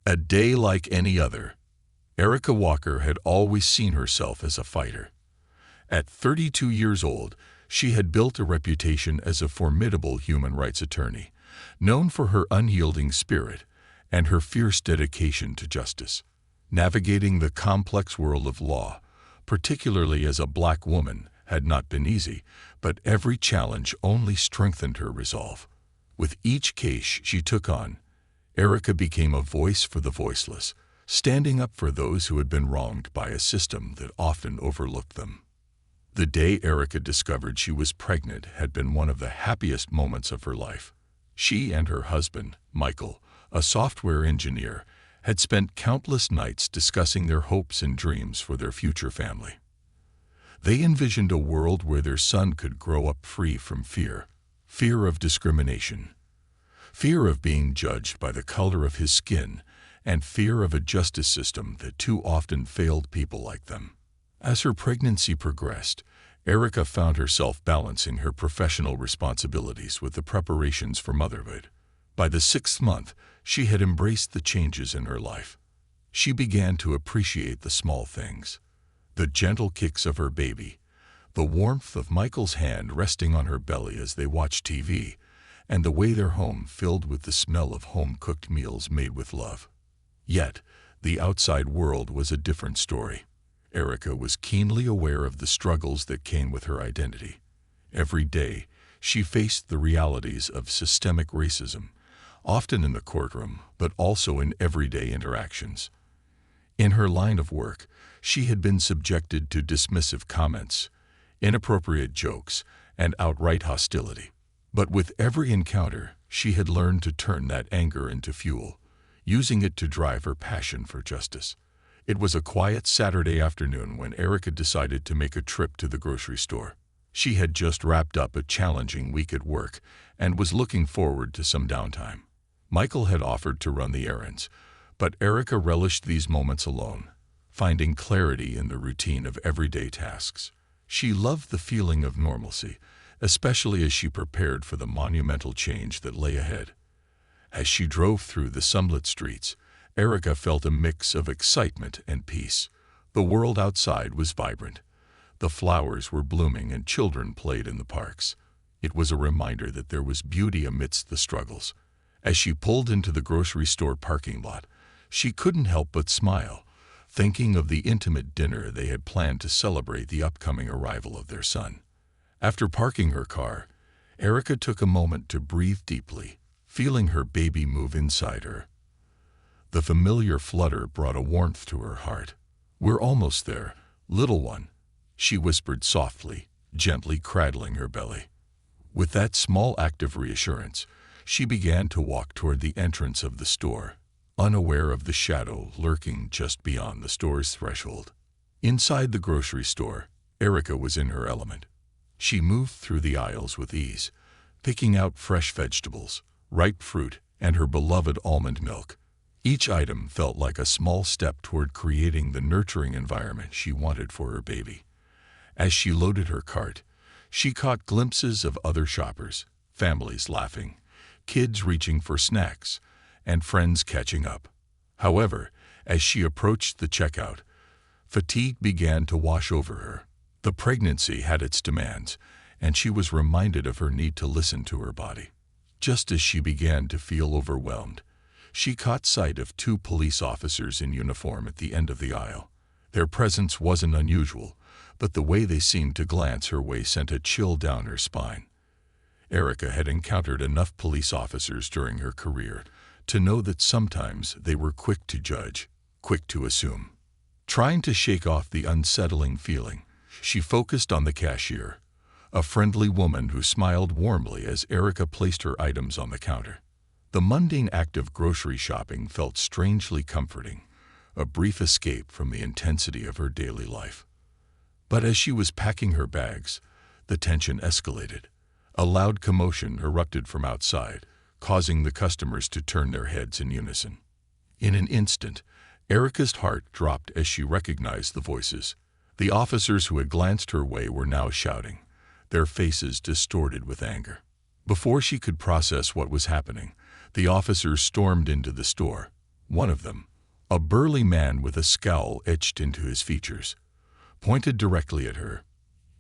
A day like any other. Erica Walker had always seen herself as a fighter. At 32 years old, she had built a reputation as a formidable human rights attorney, known for her unyielding spirit and her fierce dedication to justice. Navigating the complex world of law, particularly as a black woman, had not been easy, but every challenge only strengthened her resolve. With each case she took on, Erica became a voice for the voiceless, standing up for those who had been wronged by a system that often overlooked them. The day Erica discovered she was pregnant had been one of the happiest moments of her life. She and her husband, Michael, a software engineer, had spent countless nights discussing their hopes and dreams for their future family. They envisioned a world where their son could grow up free from fear of discrimination, fear of being judged by the color of his skin, and fear of a justice system that too often failed people like them. As her pregnancy progressed, Erica found herself balancing her professional responsibilities with the preparations for motherhood. By the 6th month, she had embraced the changes in her life. She began to appreciate the small things, the gentle kicks of her baby, the warmth of Michael's hand resting on her belly as they watched TV, and the way their home filled with the smell of home-cooked meals made with love. Yet, the outside world was a different story. Erica was keenly aware of the struggles that came with her identity. Every day, she faced the realities of systemic racism, often in the courtroom, but also in everyday interactions. In her line of work, she had been subjected to dismissive comments, inappropriate jokes, and outright hostility. But with every encounter, she had learned to turn that anger into fuel, using it to drive her passion for justice. It was a quiet Saturday afternoon when Erica decided to make a trip to the grocery store. She had just wrapped up a challenging week at work and was looking forward to some downtime. Michael had offered to run the errands, but Erica relished these moments alone, finding clarity in the routine of everyday tasks. She loved the feeling of normalcy, especially as she prepared for the monumental change that lay ahead. As she drove through the sunlit streets, Erica felt a mix of excitement and peace. The world outside was vibrant. The flowers were blooming and children played in the parks. It was a reminder that there was beauty amidst the struggles. As she pulled into the grocery store parking lot, she couldn't help but smile, thinking of the intimate dinner they had planned to celebrate the upcoming arrival of their son. After parking her car, Erica took a moment to breathe deeply, feeling her baby move inside her. The familiar flutter brought a warmth to her heart. "We're almost there, little one," she whispered softly, gently cradling her belly. With that small act of reassurance, she began to walk toward the entrance of the store, unaware of the shadow lurking just beyond the store's threshold. Inside the grocery store, Erica was in her element. She moved through the aisles with ease, picking out fresh vegetables, ripe fruit, and her beloved almond milk. Each item felt like a small step toward creating the nurturing environment she wanted for her baby. As she loaded her cart, she caught glimpses of other shoppers, families laughing, kids reaching for snacks, and friends catching up. However, as she approached the checkout, fatigue began to wash over her. The pregnancy had its demands, and she was reminded of her need to listen to her body. Just as she began to feel overwhelmed, she caught sight of 2 police officers in uniform at the end of the aisle. Their presence wasn't unusual, but the way they seemed to glance her way sent a chill down her spine. Erica had encountered enough police officers during her career to know that sometimes they were quick to judge, quick to assume. Trying to shake off the unsettling feeling, she focused on the cashier, a friendly woman who smiled warmly as Erica placed her items on the counter. The mundane act of grocery shopping felt strangely comforting, a brief escape from the intensity of her daily life. But as she was packing her bags, the tension escalated. A loud commotion erupted from outside, causing the customers to turn their heads in unison. In an instant, Erica's heart dropped as she recognized the voices. The officers who had glanced her way were now shouting, their faces distorted with anger. Before she could process what was happening, the officers stormed into the store. One of them, a burly man with a scowl etched into his features, pointed directly at her.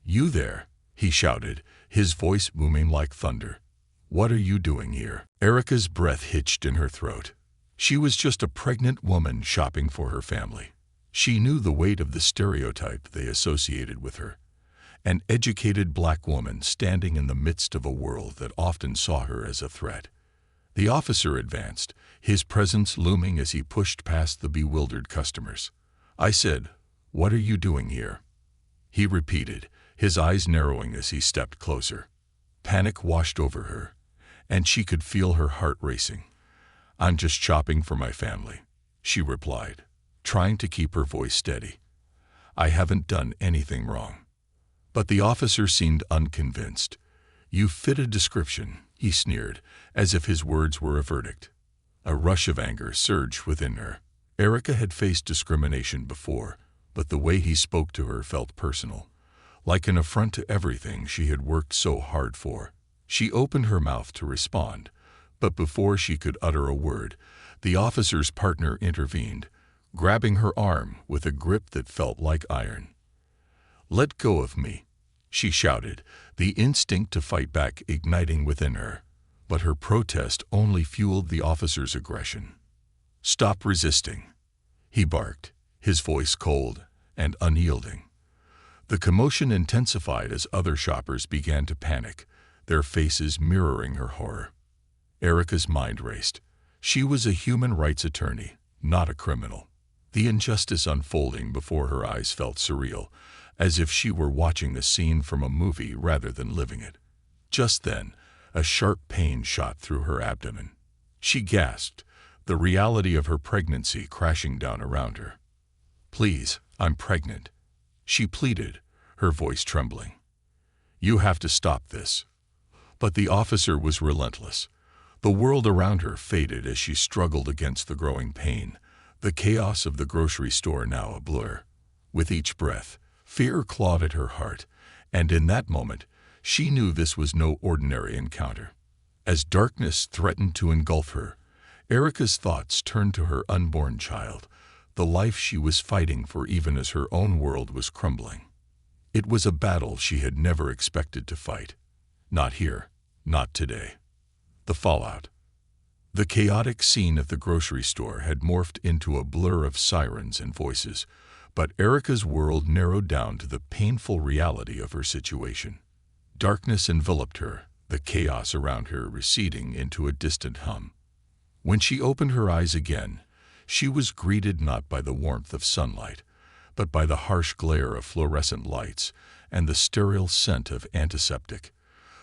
"You there," he shouted, his voice booming like thunder. "What are you doing here?" Erica's breath hitched in her throat. She was just a pregnant woman shopping for her family. She knew the weight of the stereotype they associated with her. An educated black woman standing in the midst of a world that often saw her as a threat. The officer advanced, his presence looming as he pushed past the bewildered customers. "I said, what are you doing here?" he repeated, his eyes narrowing as he stepped closer. Panic washed over her, and she could feel her heart racing. "I'm just shopping for my family," she replied, trying to keep her voice steady. "I haven't done anything wrong." But the officer seemed unconvinced. "You fit a description," he sneered, as if his words were a verdict. A rush of anger surged within her. Erica had faced discrimination before, but the way he spoke to her felt personal, like an affront to everything she had worked so hard for. She opened her mouth to respond, but before she could utter a word, the officer's partner intervened, grabbing her arm with a grip that felt like iron. "Let go of me," she shouted, the instinct to fight back igniting within her. But her protest only fueled the officer's aggression. "Stop resisting," he barked, his voice cold and unyielding. The commotion intensified as other shoppers began to panic, their faces mirroring her horror. Erica's mind raced. She was a human rights attorney, not a criminal. The injustice unfolding before her eyes felt surreal, as if she were watching a scene from a movie rather than living it. Just then, a sharp pain shot through her abdomen. She gasped, the reality of her pregnancy crashing down around her. "Please, I'm pregnant," she pleaded, her voice trembling. "You have to stop this." But the officer was relentless. The world around her faded as she struggled against the growing pain, the chaos of the grocery store now a blur. With each breath, fear clawed at her heart, and in that moment, she knew this was no ordinary encounter. As darkness threatened to engulf her, Erica's thoughts turned to her unborn child, the life she was fighting for even as her own world was crumbling. It was a battle she had never expected to fight. Not here, not today. The fallout. The chaotic scene at the grocery store had morphed into a blur of sirens and voices, but Erica's world narrowed down to the painful reality of her situation. Darkness enveloped her, the chaos around her receding into a distant hum. When she opened her eyes again, she was greeted not by the warmth of sunlight, but by the harsh glare of fluorescent lights and the sterile scent of antiseptic.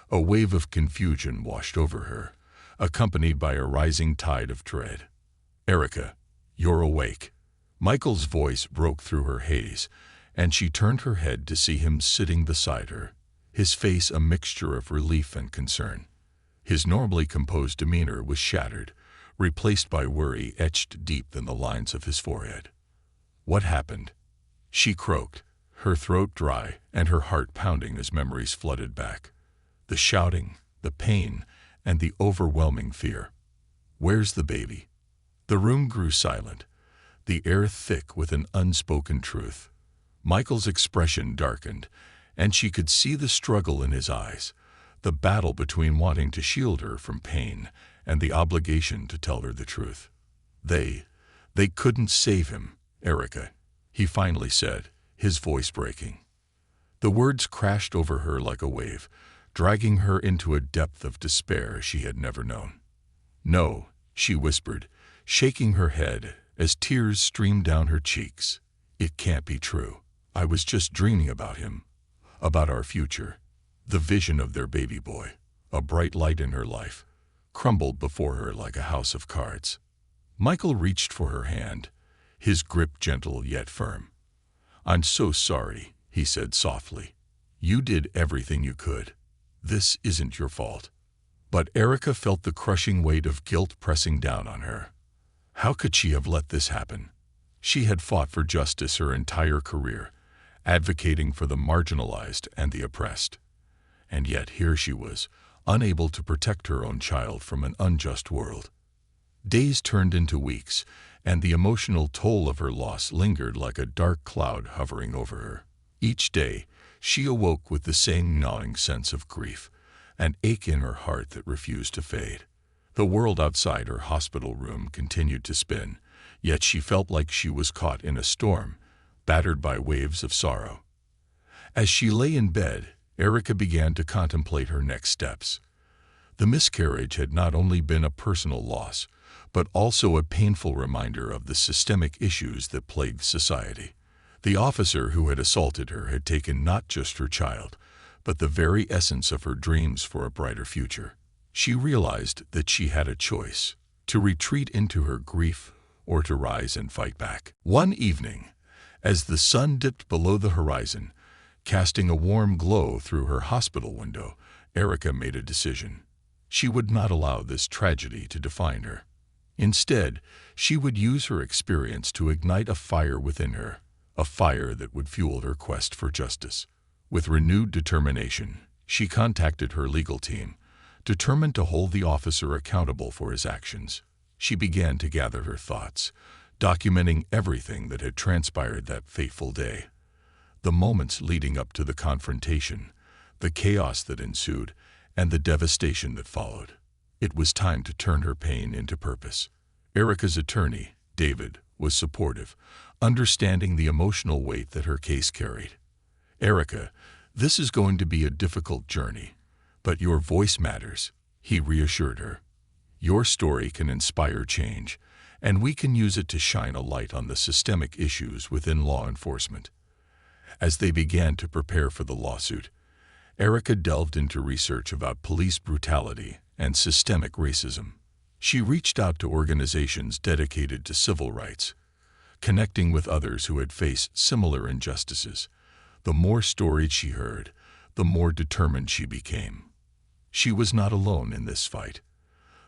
A wave of confusion washed over her, accompanied by a rising tide of dread. "Erica, you're awake." Michael's voice broke through her haze, and she turned her head to see him sitting beside her, his face a mixture of relief and concern. His normally composed demeanor was shattered, replaced by worry etched deep in the lines of his forehead. "What happened?" she croaked, her throat dry and her heart pounding as memories flooded back. The shouting, the pain, and the overwhelming fear. "Where's the baby?" The room grew silent, the air thick with an unspoken truth. Michael's expression darkened, and she could see the struggle in his eyes, the battle between wanting to shield her from pain and the obligation to tell her the truth. They couldn't save him, Erica," he finally said, his voice breaking. The words crashed over her like a wave, dragging her into a depth of despair she had never known. "No," she whispered, shaking her head as tears streamed down her cheeks. "It can't be true. I was just dreaming about him, about our future." The vision of their baby boy, a bright light in her life, crumbled before her like a house of cards. Michael reached for her hand, his grip gentle yet firm. "I'm so sorry," he said softly. "You did everything you could. This isn't your fault." But Erica felt the crushing weight of guilt pressing down on her. How could she have let this happen? She had fought for justice her entire career, advocating for the marginalized and the oppressed. And yet here she was, unable to protect her own child from an unjust world. Days turned into weeks, and the emotional toll of her loss lingered like a dark cloud hovering over her. Each day, she awoke with the same gnawing sense of grief, an ache in her heart that refused to fade. The world outside her hospital room continued to spin, yet she felt like she was caught in a storm, battered by waves of sorrow. As she lay in bed, Erica began to contemplate her next steps. The miscarriage had not only been a personal loss, but also a painful reminder of the systemic issues that plagued society. The officer who had assaulted her had taken not just her child, but the very essence of her dreams for a brighter future. She realized that she had a choice: to retreat into her grief or to rise and fight back. One evening, as the sun dipped below the horizon, casting a warm glow through her hospital window, Erica made a decision. She would not allow this tragedy to define her. Instead, she would use her experience to ignite a fire within her, a fire that would fuel her quest for justice. With renewed determination, she contacted her legal team, determined to hold the officer accountable for his actions. She began to gather her thoughts, documenting everything that had transpired that fateful day. The moments leading up to the confrontation, the chaos that ensued, and the devastation that followed. It was time to turn her pain into purpose. Erica's attorney, David, was supportive, understanding the emotional weight that her case carried. "Erica, this is going to be a difficult journey, but your voice matters," he reassured her. "Your story can inspire change, and we can use it to shine a light on the systemic issues within law enforcement." As they began to prepare for the lawsuit, Erica delved into research about police brutality and systemic racism. She reached out to organizations dedicated to civil rights, connecting with others who had faced similar injustices. The more stories she heard, the more determined she became. She was not alone in this fight.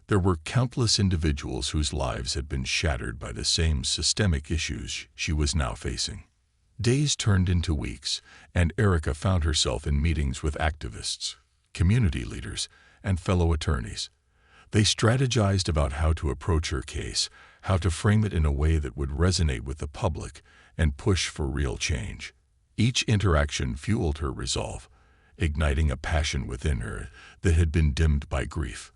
There were countless individuals whose lives had been shattered by the same systemic issues she was now facing. Days turned into weeks, and Erica found herself in meetings with activists, community leaders, and fellow attorneys. They strategized about how to approach her case, how to frame it in a way that would resonate with the public and push for real change. Each interaction fueled her resolve, igniting a passion within her that had been dimmed by grief.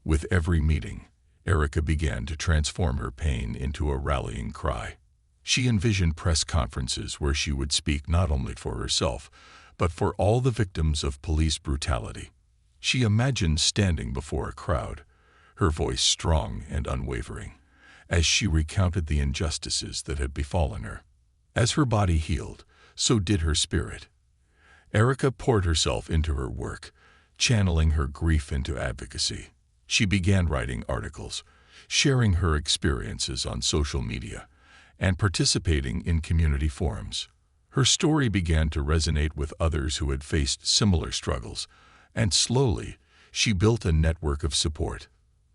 With every meeting, Erica began to transform her pain into a rallying cry. She envisioned press conferences where she would speak not only for herself, but for all the victims of police brutality. She imagined standing before a crowd, her voice strong and unwavering, as she recounted the injustices that had befallen her. As her body healed, so did her spirit. Erica poured herself into her work, channeling her grief into advocacy. She began writing articles, sharing her experiences on social media, and participating in community forums. Her story began to resonate with others who had faced similar struggles, and slowly, she built a network of support.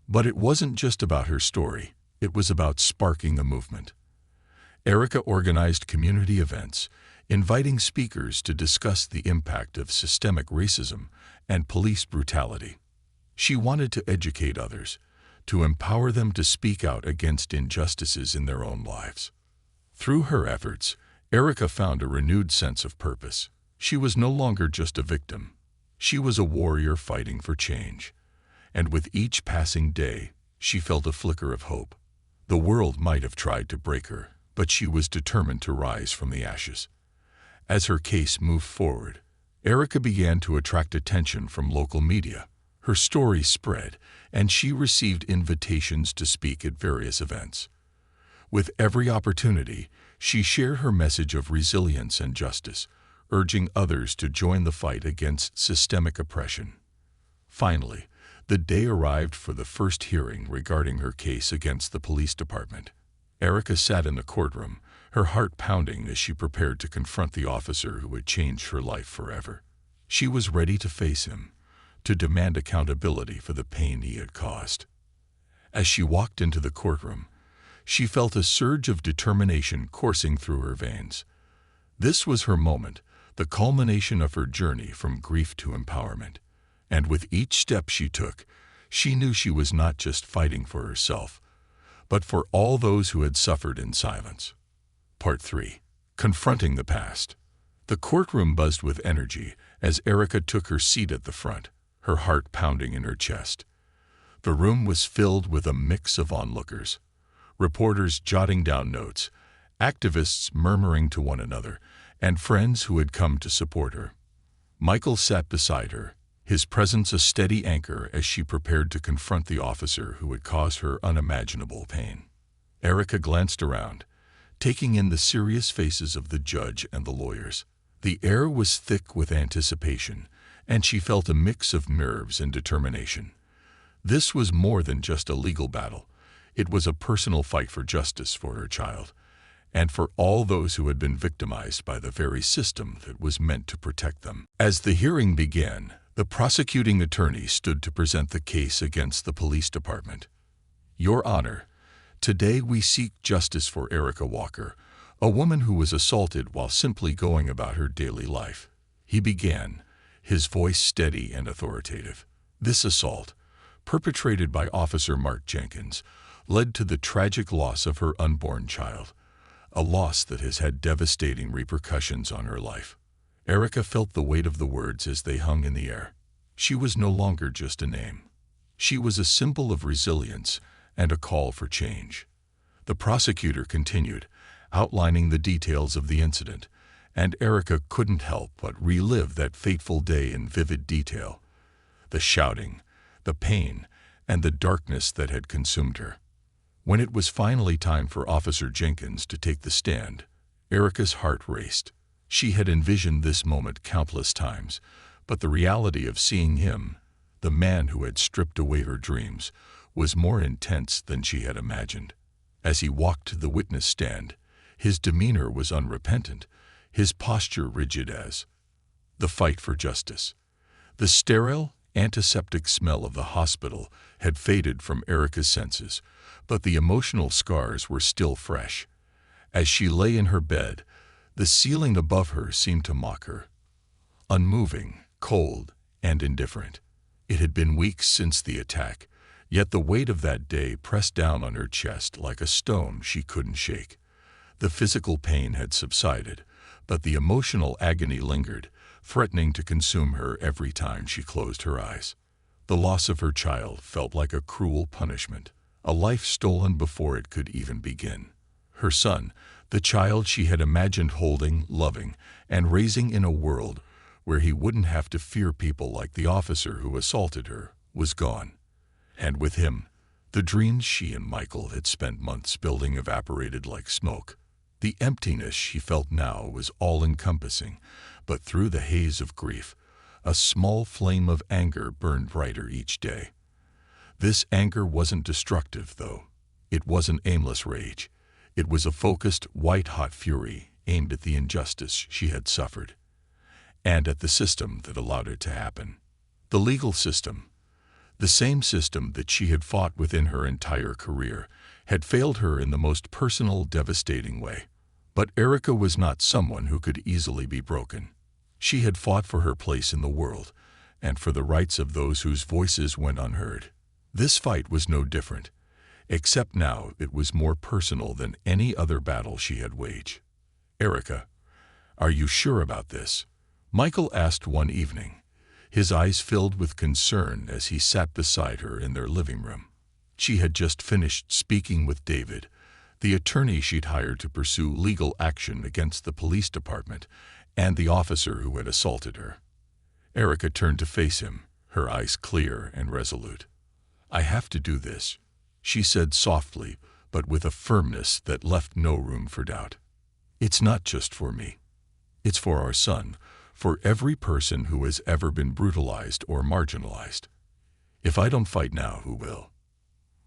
But it wasn't just about her story, it was about sparking a movement. Erica organized community events, inviting speakers to discuss the impact of systemic racism and police brutality. She wanted to educate others, to empower them to speak out against injustices in their own lives. Through her efforts, Erica found a renewed sense of purpose. She was no longer just a victim. She was a warrior fighting for change. And with each passing day, she felt a flicker of hope. The world might have tried to break her, but she was determined to rise from the ashes. As her case moved forward, Erica began to attract attention from local media. Her story spread, and she received invitations to speak at various events. With every opportunity, she shared her message of resilience and justice, urging others to join the fight against systemic oppression. Finally, the day arrived for the first hearing regarding her case against the police department. Erica sat in the courtroom, her heart pounding as she prepared to confront the officer who had changed her life forever. She was ready to face him, to demand accountability for the pain he had caused. As she walked into the courtroom, she felt a surge of determination coursing through her veins. This was her moment, the culmination of her journey from grief to empowerment. And with each step she took, she knew she was not just fighting for herself, but for all those who had suffered in silence. Part 3. Confronting the Past. The courtroom buzzed with energy as Erica took her seat at the front, her heart pounding in her chest. The room was filled with a mix of onlookers, reporters jotting down notes, activists murmuring to one another, and friends who had come to support her. Michael sat beside her, his presence a steady anchor as she prepared to confront the officer who had caused her unimaginable pain. Erica glanced around, taking in the serious faces of the judge and the lawyers. The air was thick with anticipation, and she felt a mix of nerves and determination. This was more than just a legal battle. It was a personal fight for justice for her child, and for all those who had been victimized by the very system that was meant to protect them. As the hearing began, the prosecuting attorney stood to present the case against the police department. Your Honor, today we seek justice for Erica Walker, a woman who was assaulted while simply going about her daily life. He began, his voice steady and authoritative. This assault, perpetrated by Officer Mark Jenkins, led to the tragic loss of her unborn child, a loss that has had devastating repercussions on her life. Erica felt the weight of the words as they hung in the air. She was no longer just a name. She was a symbol of resilience and a call for change. The prosecutor continued, outlining the details of the incident, and Erica couldn't help but relive that fateful day in vivid detail. The shouting, the pain, and the darkness that had consumed her. When it was finally time for Officer Jenkins to take the stand, Erica's heart raced. She had envisioned this moment countless times, but the reality of seeing him, the man who had stripped away her dreams, was more intense than she had imagined. As he walked to the witness stand, his demeanor was unrepentant, his posture rigid as the fight for justice. The sterile, antiseptic smell of the hospital had faded from Erica's senses, but the emotional scars were still fresh. As she lay in her bed, the ceiling above her seemed to mock her. Unmoving, cold, and indifferent. It had been weeks since the attack, yet the weight of that day pressed down on her chest like a stone she couldn't shake. The physical pain had subsided, but the emotional agony lingered, threatening to consume her every time she closed her eyes. The loss of her child felt like a cruel punishment, a life stolen before it could even begin. Her son, the child she had imagined holding, loving, and raising in a world where he wouldn't have to fear people like the officer who assaulted her, was gone. And with him, the dreams she and Michael had spent months building evaporated like smoke. The emptiness she felt now was all-encompassing, but through the haze of grief, a small flame of anger burned brighter each day. This anger wasn't destructive, though. It wasn't aimless rage. It was a focused, white-hot fury aimed at the injustice she had suffered, and at the system that allowed it to happen. The legal system, the same system that she had fought within her entire career, had failed her in the most personal, devastating way. But Erica was not someone who could easily be broken. She had fought for her place in the world, and for the rights of those whose voices went unheard. This fight was no different, except now it was more personal than any other battle she had waged. "Erica, are you sure about this?" Michael asked one evening, his eyes filled with concern as he sat beside her in their living room. She had just finished speaking with David, the attorney she'd hired to pursue legal action against the police department and the officer who had assaulted her. Erica turned to face him, her eyes clear and resolute. "I have to do this," she said softly, but with a firmness that left no room for doubt. "It's not just for me. It's for our son, for every person who has ever been brutalized or marginalized. If I don't fight now, who will?"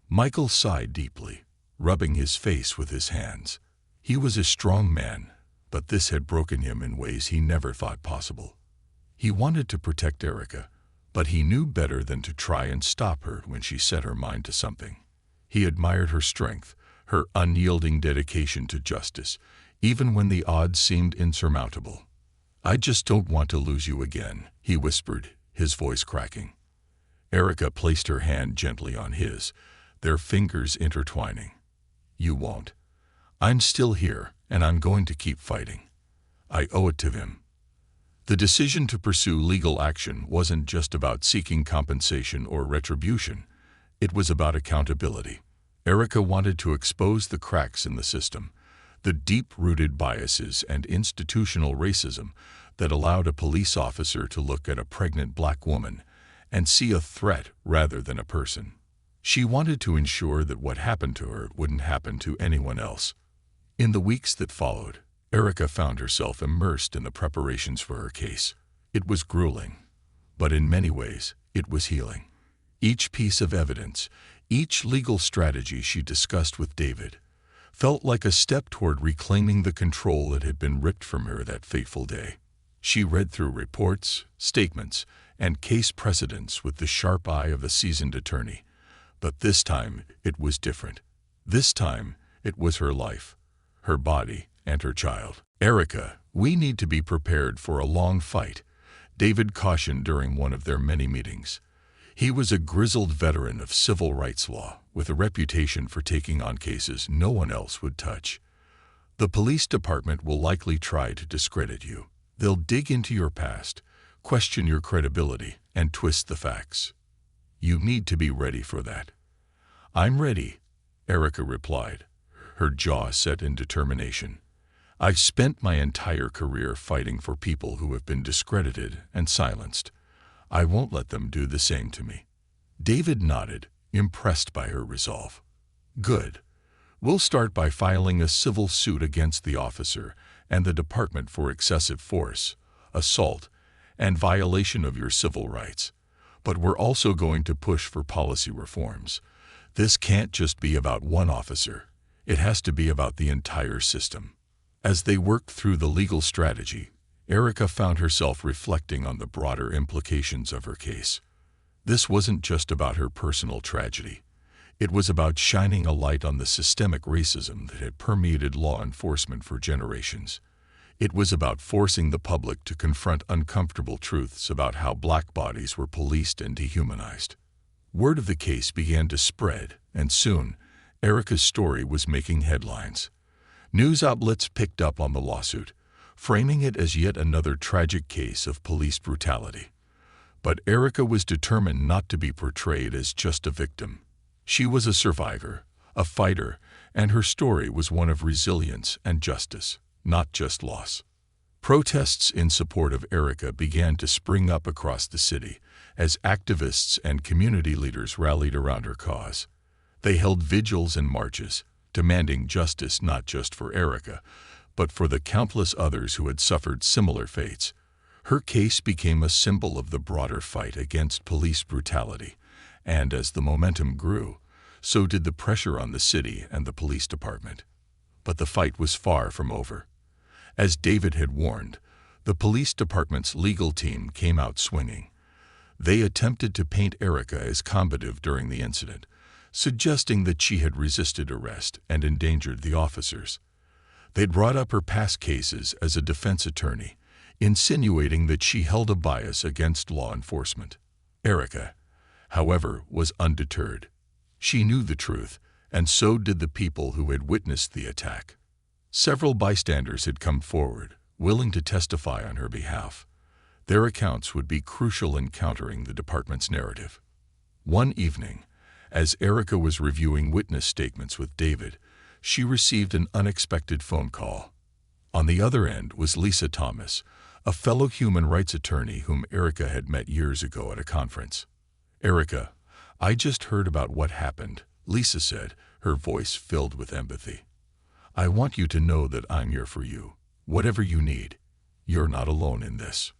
Michael sighed deeply, rubbing his face with his hands. He was a strong man, but this had broken him in ways he never thought possible. He wanted to protect Erica, but he knew better than to try and stop her when she set her mind to something. He admired her strength, her unyielding dedication to justice, even when the odds seemed insurmountable. "I just don't want to lose you again," he whispered, his voice cracking. Erica placed her hand gently on his, their fingers intertwining. You won't. I'm still here, and I'm going to keep fighting. I owe it to him. The decision to pursue legal action wasn't just about seeking compensation or retribution. It was about accountability. Erica wanted to expose the cracks in the system, the deep-rooted biases and institutional racism that allowed a police officer to look at a pregnant black woman and see a threat rather than a person. She wanted to ensure that what happened to her wouldn't happen to anyone else. In the weeks that followed, Erica found herself immersed in the preparations for her case. It was grueling, but in many ways, it was healing. Each piece of evidence, each legal strategy she discussed with David, felt like a step toward reclaiming the control that had been ripped from her that fateful day. She read through reports, statements, and case precedents with the sharp eye of a seasoned attorney. But this time, it was different. This time, it was her life, her body, and her child. Erica, we need to be prepared for a long fight, David cautioned during one of their many meetings. He was a grizzled veteran of civil rights law, with a reputation for taking on cases no one else would touch. The police department will likely try to discredit you. They'll dig into your past, question your credibility, and twist the facts. You need to be ready for that. I'm ready, Erica replied, her jaw set in determination. I've spent my entire career fighting for people who have been discredited and silenced. I won't let them do the same to me. David nodded, impressed by her resolve. Good. We'll start by filing a civil suit against the officer and the department for excessive force, assault, and violation of your civil rights. But we're also going to push for policy reforms. This can't just be about one officer. It has to be about the entire system. As they worked through the legal strategy, Erica found herself reflecting on the broader implications of her case. This wasn't just about her personal tragedy. It was about shining a light on the systemic racism that had permeated law enforcement for generations. It was about forcing the public to confront uncomfortable truths about how black bodies were policed and dehumanized. Word of the case began to spread, and soon, Erica's story was making headlines. News outlets picked up on the lawsuit, framing it as yet another tragic case of police brutality. But Erica was determined not to be portrayed as just a victim. She was a survivor, a fighter, and her story was one of resilience and justice, not just loss. Protests in support of Erica began to spring up across the city as activists and community leaders rallied around her cause. They held vigils and marches, demanding justice not just for Erica, but for the countless others who had suffered similar fates. Her case became a symbol of the broader fight against police brutality, and as the momentum grew, so did the pressure on the city and the police department. But the fight was far from over. As David had warned, the police department's legal team came out swinging. They attempted to paint Erica as combative during the incident, suggesting that she had resisted arrest and endangered the officers. They'd brought up her past cases as a defense attorney, insinuating that she held a bias against law enforcement. Erica, however, was undeterred. She knew the truth, and so did the people who had witnessed the attack. Several bystanders had come forward, willing to testify on her behalf. Their accounts would be crucial in countering the department's narrative. One evening, as Erica was reviewing witness statements with David, she received an unexpected phone call. On the other end was Lisa Thomas, a fellow human rights attorney whom Erica had met years ago at a conference. Erica, I just heard about what happened, Lisa said, her voice filled with empathy. I want you to know that I'm here for you, whatever you need. You're not alone in this.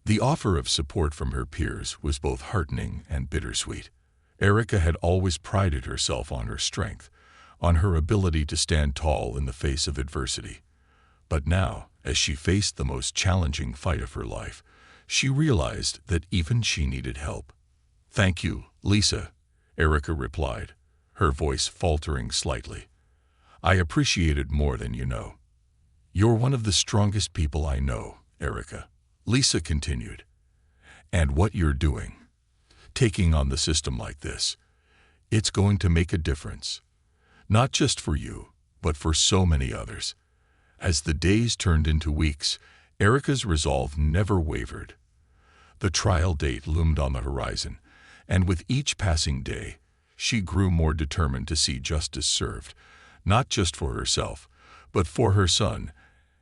The offer of support from her peers was both heartening and bittersweet. Erica had always prided herself on her strength, on her ability to stand tall in the face of adversity. But now, as she faced the most challenging fight of her life, she realized that even she needed help. Thank you, Lisa, Erica replied, her voice faltering slightly. I appreciate it more than you know. You're one of the strongest people I know, Erica, Lisa continued. And what you're doing, taking on the system like this, it's going to make a difference. Not just for you, but for so many others. As the days turned into weeks, Erica's resolve never wavered. The trial date loomed on the horizon, and with each passing day, she grew more determined to see justice served, not just for herself, but for her son,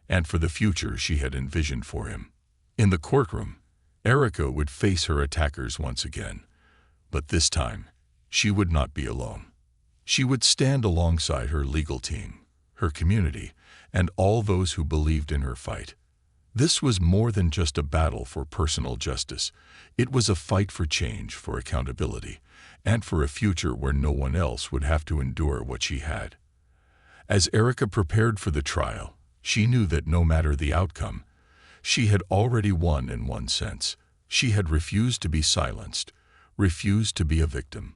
and for the future she had envisioned for him. In the courtroom, Erica would face her attackers once again, but this time, she would not be alone. She would stand alongside her legal team, her community, and all those who believed in her fight. This was more than just a battle for personal justice. It was a fight for change, for accountability, and for a future where no one else would have to endure what she had. As Erica prepared for the trial, she knew that no matter the outcome, she had already won in one sense. She had refused to be silenced, refused to be a victim.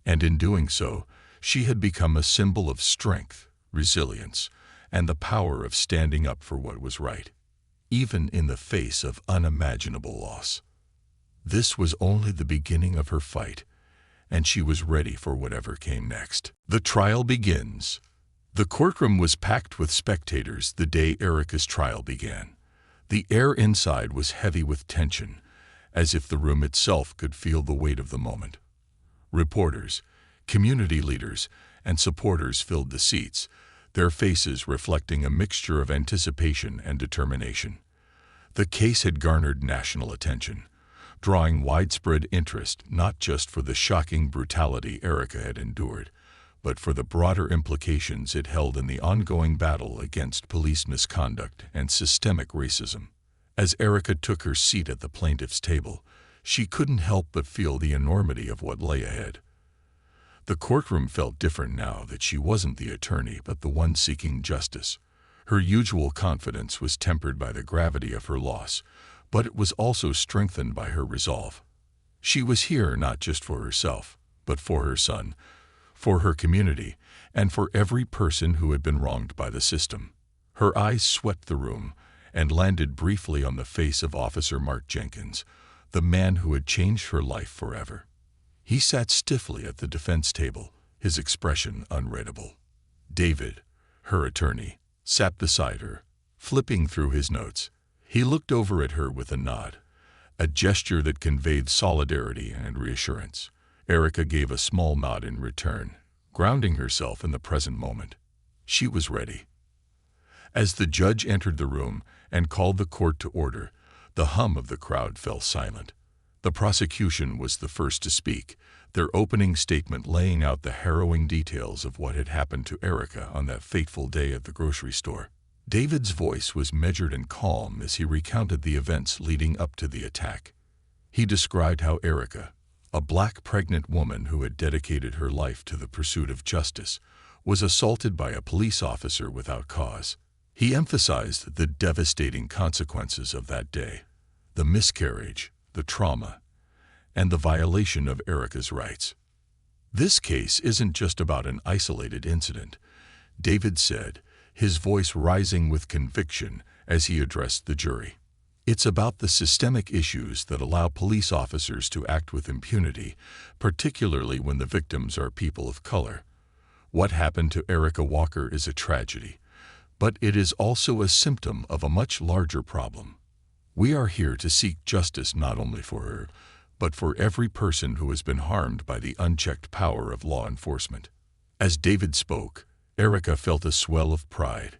And in doing so, she had become a symbol of strength, resilience, and the power of standing up for what was right, even in the face of unimaginable loss. This was only the beginning of her fight, and she was ready for whatever came next. The trial begins. The courtroom was packed with spectators the day Erica's trial began. The air inside was heavy with tension, as if the room itself could feel the weight of the moment. Reporters, community leaders, and supporters filled the seats, their faces reflecting a mixture of anticipation and determination. The case had garnered national attention, drawing widespread interest not just for the shocking brutality Erica had endured, but for the broader implications it held in the ongoing battle against police misconduct and systemic racism. As Erica took her seat at the plaintiff's table, she couldn't help but feel the enormity of what lay ahead. The courtroom felt different now that she wasn't the attorney but the one seeking justice. Her usual confidence was tempered by the gravity of her loss, but it was also strengthened by her resolve. She was here not just for herself, but for her son, for her community, and for every person who had been wronged by the system. Her eyes swept the room and landed briefly on the face of Officer Mark Jenkins, the man who had changed her life forever. He sat stiffly at the defense table, his expression unreadable. David, her attorney, sat beside her, flipping through his notes. He looked over at her with a nod, a gesture that conveyed solidarity and reassurance. Erica gave a small nod in return, grounding herself in the present moment. She was ready. As the judge entered the room and called the court to order, the hum of the crowd fell silent. The prosecution was the first to speak, their opening statement laying out the harrowing details of what had happened to Erica on that fateful day at the grocery store. David's voice was measured and calm as he recounted the events leading up to the attack. He described how Erica, a black pregnant woman who had dedicated her life to the pursuit of justice, was assaulted by a police officer without cause. He emphasized the devastating consequences of that day, the miscarriage, the trauma, and the violation of Erica's rights. This case isn't just about an isolated incident, David said, his voice rising with conviction as he addressed the jury. It's about the systemic issues that allow police officers to act with impunity, particularly when the victims are people of color. What happened to Erica Walker is a tragedy, but it is also a symptom of a much larger problem. We are here to seek justice not only for her, but for every person who has been harmed by the unchecked power of law enforcement. As David spoke, Erica felt a swell of pride.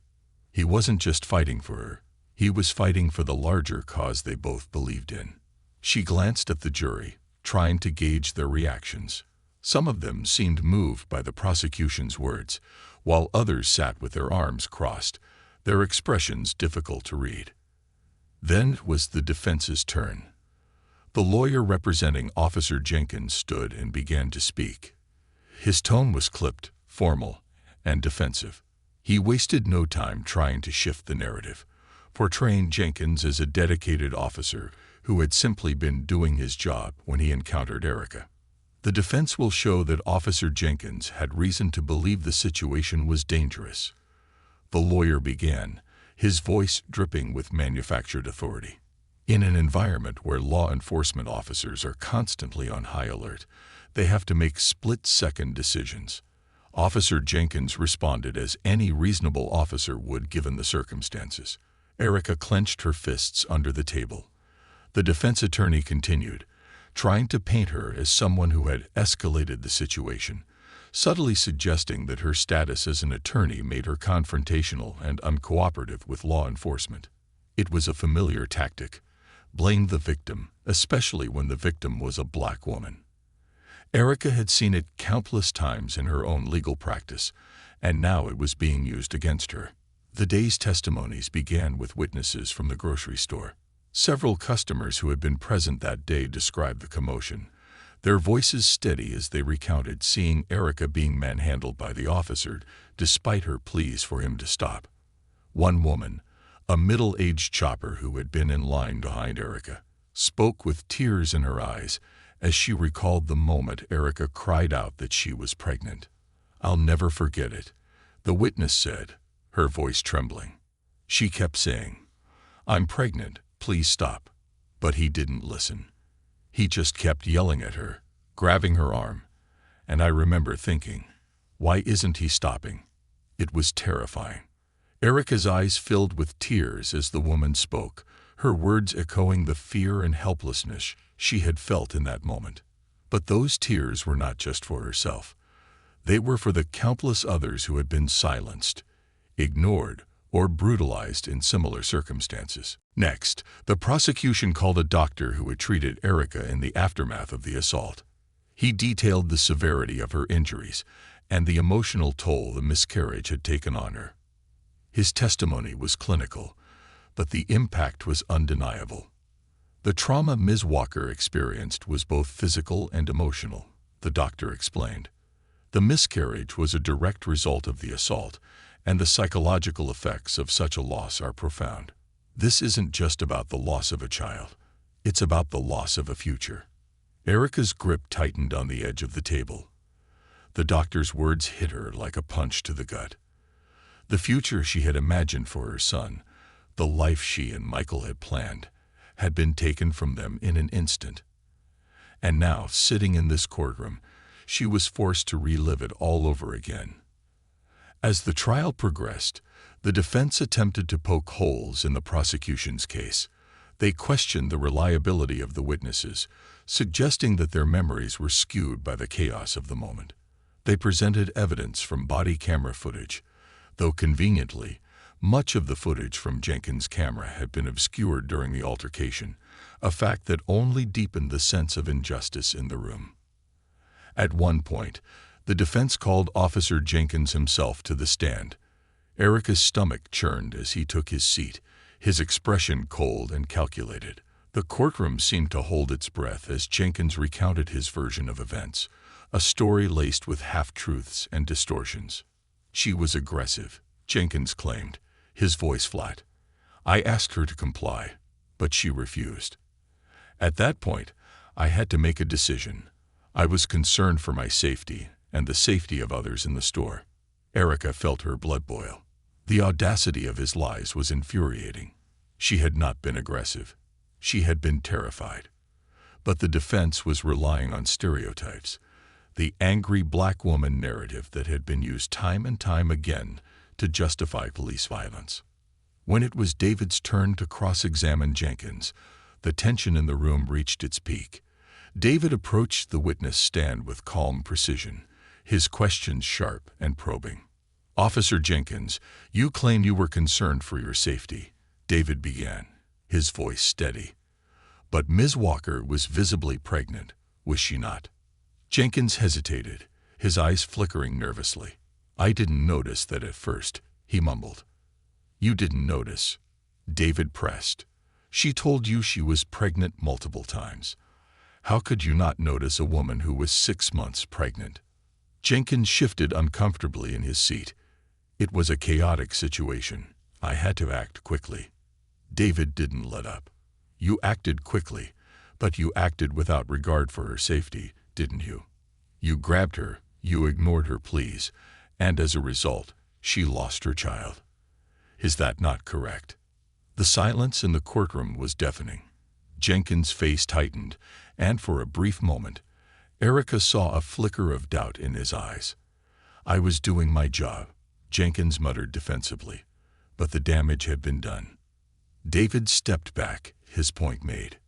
He wasn't just fighting for her. He was fighting for the larger cause they both believed in. She glanced at the jury, trying to gauge their reactions. Some of them seemed moved by the prosecution's words, while others sat with their arms crossed, their expressions difficult to read. Then it was the defense's turn. The lawyer representing Officer Jenkins stood and began to speak. His tone was clipped, formal, and defensive. He wasted no time trying to shift the narrative, portraying Jenkins as a dedicated officer who had simply been doing his job when he encountered Erica. The defense will show that Officer Jenkins had reason to believe the situation was dangerous. The lawyer began, his voice dripping with manufactured authority. In an environment where law enforcement officers are constantly on high alert, they have to make split-second decisions, Officer Jenkins responded as any reasonable officer would given the circumstances. Erica clenched her fists under the table. The defense attorney continued, trying to paint her as someone who had escalated the situation, subtly suggesting that her status as an attorney made her confrontational and uncooperative with law enforcement. It was a familiar tactic. Blame the victim, especially when the victim was a black woman. Erica had seen it countless times in her own legal practice, and now it was being used against her. The day's testimonies began with witnesses from the grocery store. Several customers who had been present that day described the commotion, their voices steady as they recounted seeing Erica being manhandled by the officer despite her pleas for him to stop. One woman, a middle-aged chopper who had been in line behind Erica, spoke with tears in her eyes as she recalled the moment Erica cried out that she was pregnant. "I'll never forget it," the witness said, her voice trembling. She kept saying, "I'm pregnant, please stop." But he didn't listen. He just kept yelling at her, grabbing her arm. And I remember thinking, why isn't he stopping? It was terrifying. Erica's eyes filled with tears as the woman spoke, her words echoing the fear and helplessness she had felt in that moment. But those tears were not just for herself. They were for the countless others who had been silenced, ignored, or brutalized in similar circumstances. Next, the prosecution called a doctor who had treated Erica in the aftermath of the assault. He detailed the severity of her injuries and the emotional toll the miscarriage had taken on her. His testimony was clinical, but the impact was undeniable. The trauma Ms. Walker experienced was both physical and emotional, the doctor explained. The miscarriage was a direct result of the assault, and the psychological effects of such a loss are profound. This isn't just about the loss of a child. It's about the loss of a future. Erica's grip tightened on the edge of the table. The doctor's words hit her like a punch to the gut. The future she had imagined for her son, the life she and Michael had planned, had been taken from them in an instant. And now, sitting in this courtroom, she was forced to relive it all over again. As the trial progressed, the defense attempted to poke holes in the prosecution's case. They questioned the reliability of the witnesses, suggesting that their memories were skewed by the chaos of the moment. They presented evidence from body camera footage, though conveniently, much of the footage from Jenkins' camera had been obscured during the altercation, a fact that only deepened the sense of injustice in the room. At one point, the defense called Officer Jenkins himself to the stand. Erica's stomach churned as he took his seat, his expression cold and calculated. The courtroom seemed to hold its breath as Jenkins recounted his version of events, a story laced with half-truths and distortions. "She was aggressive," Jenkins claimed, his voice flat. "I asked her to comply, but she refused. At that point, I had to make a decision. I was concerned for my safety and the safety of others in the store." Erica felt her blood boil. The audacity of his lies was infuriating. She had not been aggressive. She had been terrified. But the defense was relying on stereotypes, the angry black woman narrative that had been used time and time again to justify police violence. When it was David's turn to cross-examine Jenkins, the tension in the room reached its peak. David approached the witness stand with calm precision, his questions sharp and probing. "Officer Jenkins, you claimed you were concerned for your safety," David began, his voice steady. "But Ms. Walker was visibly pregnant, was she not?" Jenkins hesitated, his eyes flickering nervously. "I didn't notice that at first," he mumbled. "You didn't notice?" David pressed. "She told you she was pregnant multiple times. How could you not notice a woman who was 6 months pregnant?" Jenkins shifted uncomfortably in his seat. It was a chaotic situation. I had to act quickly. David didn't let up. "You acted quickly, but you acted without regard for her safety, didn't you? You grabbed her, you ignored her pleas, and as a result, she lost her child. Is that not correct?" The silence in the courtroom was deafening. Jenkins' face tightened, and for a brief moment, Erica saw a flicker of doubt in his eyes. "I was doing my job," Jenkins muttered defensively, "but the damage had been done." David stepped back, his point made.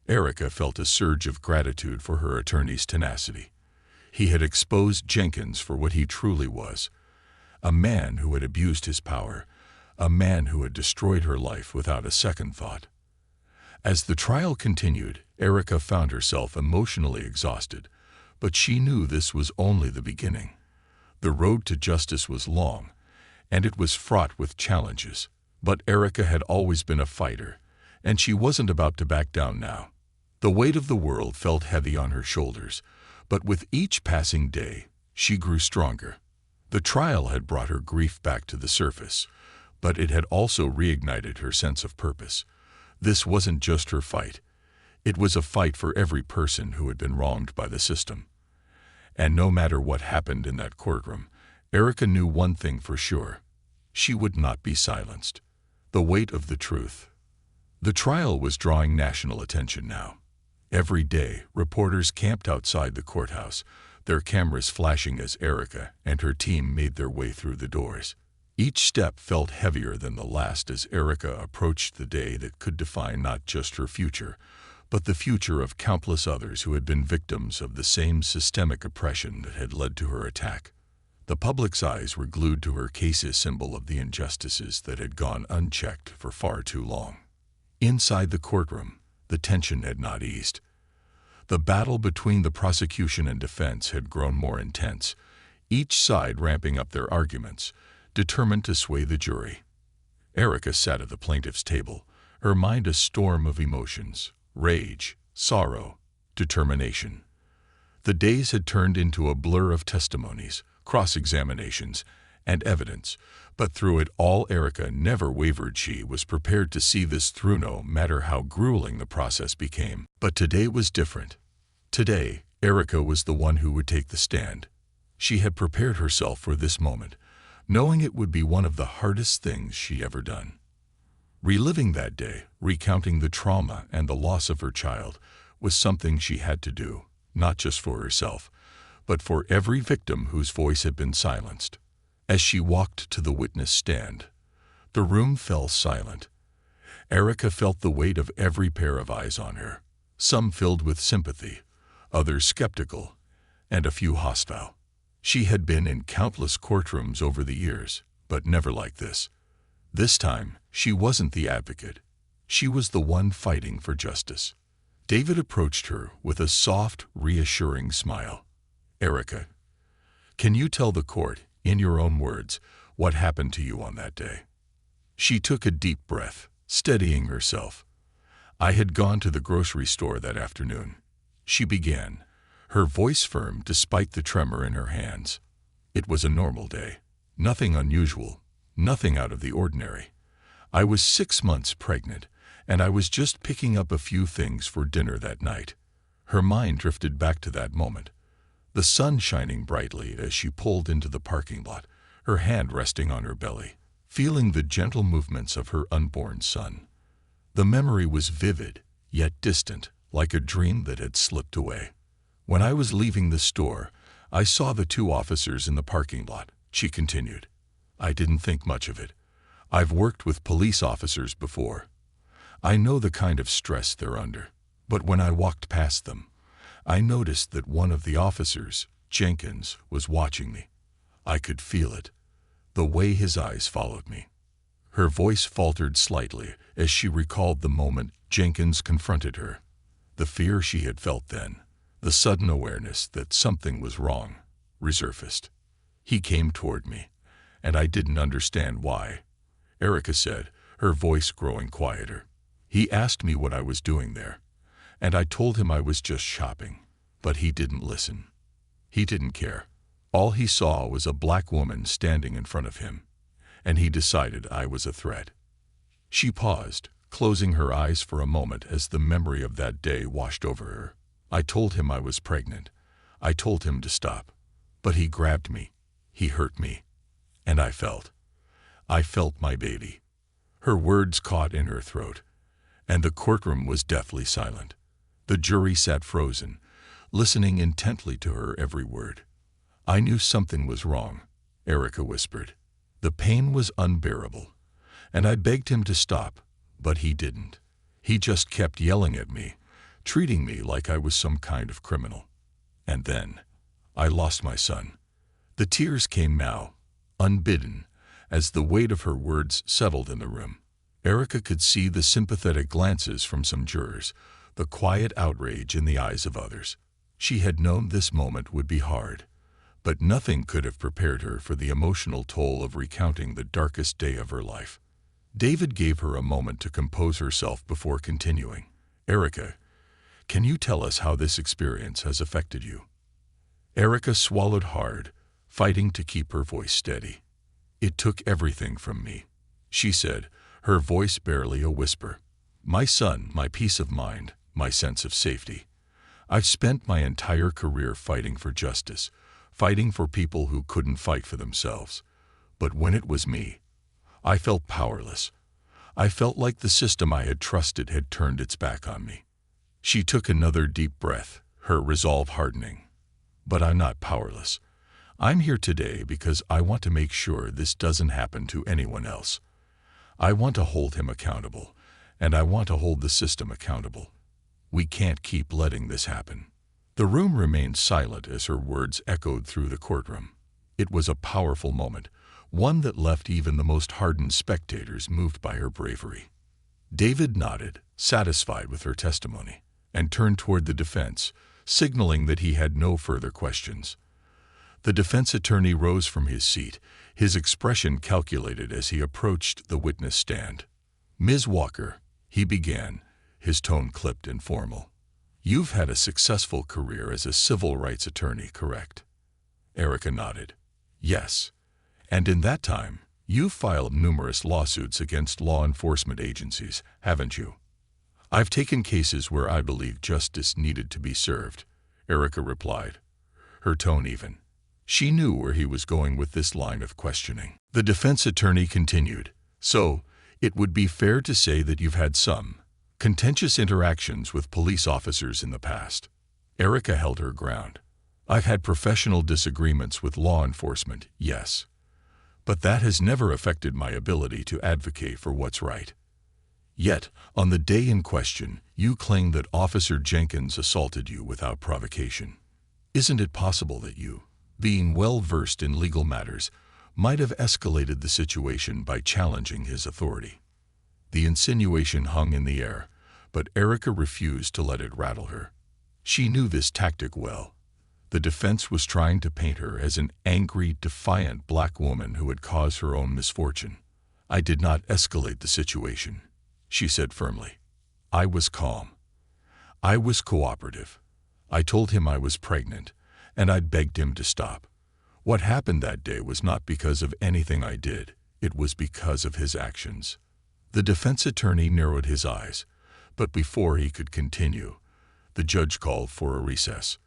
Erica felt a surge of gratitude for her attorney's tenacity. He had exposed Jenkins for what he truly was, a man who had abused his power, a man who had destroyed her life without a second thought. As the trial continued, Erica found herself emotionally exhausted, but she knew this was only the beginning. The road to justice was long, and it was fraught with challenges. But Erica had always been a fighter, and she wasn't about to back down now. The weight of the world felt heavy on her shoulders, but with each passing day, she grew stronger. The trial had brought her grief back to the surface, but it had also reignited her sense of purpose. This wasn't just her fight. It was a fight for every person who had been wronged by the system. And no matter what happened in that courtroom, Erica knew one thing for sure. She would not be silenced. The weight of the truth. The trial was drawing national attention now. Every day, reporters camped outside the courthouse, their cameras flashing as Erica and her team made their way through the doors. Each step felt heavier than the last as Erica approached the day that could define not just her future, but the future of countless others who had been victims of the same systemic oppression that had led to her attack. The public's eyes were glued to her case, a symbol of the injustices that had gone unchecked for far too long. Inside the courtroom, the tension had not eased. The battle between the prosecution and defense had grown more intense, each side ramping up their arguments, determined to sway the jury. Erica sat at the plaintiff's table, her mind a storm of emotions, rage, sorrow, determination. The days had turned into a blur of testimonies, cross-examinations, and evidence, but through it all Erica never wavered. She was prepared to see this through no matter how grueling the process became. But today was different. Today, Erica was the one who would take the stand. She had prepared herself for this moment, knowing it would be one of the hardest things she ever done. Reliving that day, recounting the trauma and the loss of her child, was something she had to do, not just for herself, but for every victim whose voice had been silenced. As she walked to the witness stand, the room fell silent. Erica felt the weight of every pair of eyes on her, some filled with sympathy, others skeptical, and a few hostile. She had been in countless courtrooms over the years, but never like this. This time, she wasn't the advocate. She was the one fighting for justice. David approached her with a soft, reassuring smile. "Erica, can you tell the court, in your own words, what happened to you on that day?" She took a deep breath, steadying herself. "I had gone to the grocery store that afternoon," she began, her voice firm despite the tremor in her hands. "It was a normal day. Nothing unusual, nothing out of the ordinary. I was 6 months pregnant, and I was just picking up a few things for dinner that night." Her mind drifted back to that moment. The sun shining brightly as she pulled into the parking lot, her hand resting on her belly, feeling the gentle movements of her unborn son. The memory was vivid, yet distant, like a dream that had slipped away. "When I was leaving the store, I saw the 2 officers in the parking lot," she continued. "I didn't think much of it. I've worked with police officers before. I know the kind of stress they're under. But when I walked past them, I noticed that one of the officers, Jenkins, was watching me. I could feel it, the way his eyes followed me." Her voice faltered slightly as she recalled the moment Jenkins confronted her. The fear she had felt then, the sudden awareness that something was wrong, resurfaced. "He came toward me, and I didn't understand why," Erica said, her voice growing quieter. "He asked me what I was doing there, and I told him I was just shopping, but he didn't listen. He didn't care. All he saw was a black woman standing in front of him, and he decided I was a threat." She paused, closing her eyes for a moment as the memory of that day washed over her. "I told him I was pregnant. I told him to stop. But he grabbed me. He hurt me. And I felt my baby." Her words caught in her throat, and the courtroom was deathly silent. The jury sat frozen, listening intently to her every word. "I knew something was wrong," Erica whispered. The pain was unbearable, and I begged him to stop, but he didn't. He just kept yelling at me, treating me like I was some kind of criminal. And then, I lost my son. The tears came now, unbidden, as the weight of her words settled in the room. Erica could see the sympathetic glances from some jurors, the quiet outrage in the eyes of others. She had known this moment would be hard, but nothing could have prepared her for the emotional toll of recounting the darkest day of her life. David gave her a moment to compose herself before continuing. Erica, can you tell us how this experience has affected you? Erica swallowed hard, fighting to keep her voice steady. It took everything from me, she said, her voice barely a whisper. My son, my peace of mind, my sense of safety. I've spent my entire career fighting for justice, fighting for people who couldn't fight for themselves. But when it was me, I felt powerless. I felt like the system I had trusted had turned its back on me. She took another deep breath, her resolve hardening. But I'm not powerless. I'm here today because I want to make sure this doesn't happen to anyone else. I want to hold him accountable, and I want to hold the system accountable. We can't keep letting this happen. The room remained silent as her words echoed through the courtroom. It was a powerful moment, one that left even the most hardened spectators moved by her bravery. David nodded, satisfied with her testimony, and turned toward the defense, signaling that he had no further questions. The defense attorney rose from his seat, his expression calculated as he approached the witness stand. Ms. Walker, he began, his tone clipped and formal. You've had a successful career as a civil rights attorney, correct? Erica nodded. Yes. And in that time, you've filed numerous lawsuits against law enforcement agencies, haven't you? I've taken cases where I believe justice needed to be served, Erica replied, her tone even. She knew where he was going with this line of questioning. The defense attorney continued, so, it would be fair to say that you've had some contentious interactions with police officers in the past. Erica held her ground. I've had professional disagreements with law enforcement, yes. But that has never affected my ability to advocate for what's right. Yet, on the day in question, you claim that Officer Jenkins assaulted you without provocation. Isn't it possible that you, being well-versed in legal matters, might have escalated the situation by challenging his authority? The insinuation hung in the air, but Erica refused to let it rattle her. She knew this tactic well. The defense was trying to paint her as an angry, defiant black woman who had caused her own misfortune. I did not escalate the situation, she said firmly. I was calm. I was cooperative. I told him I was pregnant, and I begged him to stop. What happened that day was not because of anything I did. It was because of his actions. The defense attorney narrowed his eyes, but before he could continue, the judge called for a recess.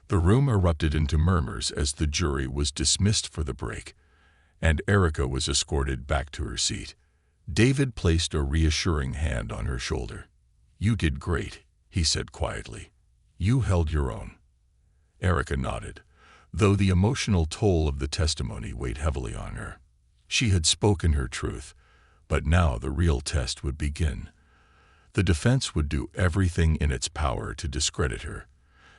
The room erupted into murmurs as the jury was dismissed for the break, and Erica was escorted back to her seat. David placed a reassuring hand on her shoulder. You did great, he said quietly. You held your own. Erica nodded, though the emotional toll of the testimony weighed heavily on her. She had spoken her truth, but now the real test would begin. The defense would do everything in its power to discredit her,